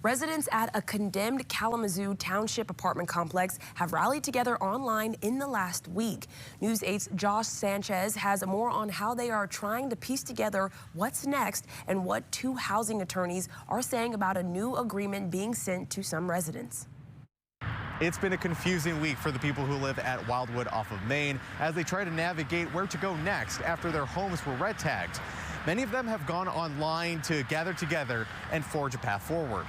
Residents at a condemned Kalamazoo Township apartment complex have rallied together online in the last week. News 8's Josh Sanchez has more on how they are trying to piece together what's next and what two housing attorneys are saying about a new agreement being sent to some residents. It's been a confusing week for the people who live at Wildwood Off of Main as they try to navigate where to go next after their homes were red tagged. Many of them have gone online to gather together and forge a path forward.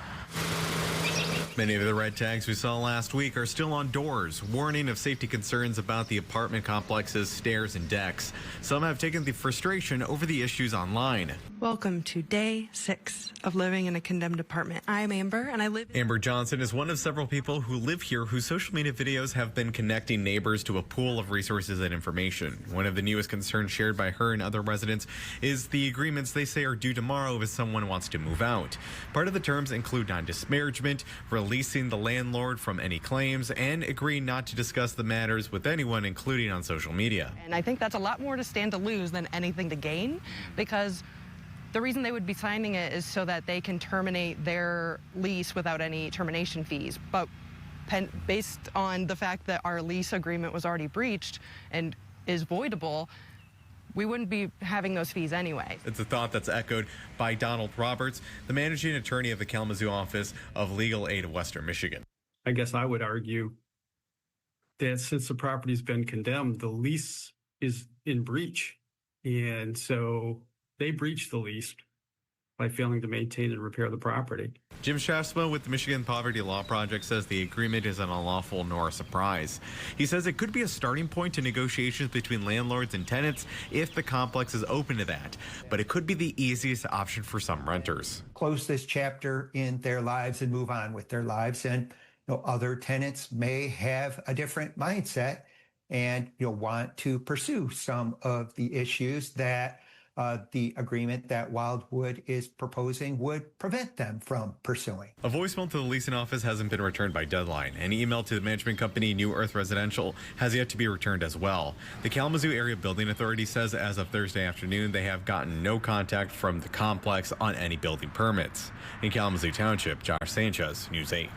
Many of the red tags we saw last week are still on doors, warning of safety concerns about the apartment complex's stairs and decks. Some have taken the frustration over the issues online. Welcome to day 6 of living in a condemned apartment. I'm Amber, and I live... Amber Johnson is one of several people who live here whose social media videos have been connecting neighbors to a pool of resources and information. One of the newest concerns shared by her and other residents is the agreements they say are due tomorrow if someone wants to move out. Part of the terms include non-disparagement, releasing the landlord from any claims, and agreeing not to discuss the matters with anyone, including on social media. And I think that's a lot more to stand to lose than anything to gain, because the reason they would be signing it is so that they can terminate their lease without any termination fees. But based on the fact that our lease agreement was already breached and is voidable, we wouldn't be having those fees anyway. It's a thought that's echoed by Donald Roberts, the managing attorney of the Kalamazoo office of Legal Aid of Western Michigan. I guess I would argue that since the property's been condemned, the lease is in breach. And so they breached the lease by failing to maintain and repair the property. Jim Shafsma with the Michigan Poverty Law Project says the agreement is an unlawful nor a surprise. He says it could be a starting point to negotiations between landlords and tenants if the complex is open to that, but it could be the easiest option for some renters. Close this chapter in their lives and move on with their lives, and other tenants may have a different mindset and want to pursue some of the issues that the agreement that Wildwood is proposing would prevent them from pursuing. A voicemail to the leasing office hasn't been returned by deadline. An email to the management company New Earth Residential has yet to be returned as well. The Kalamazoo Area Building Authority says as of Thursday afternoon, they have gotten no contact from the complex on any building permits. In Kalamazoo Township, Josh Sanchez, News 8.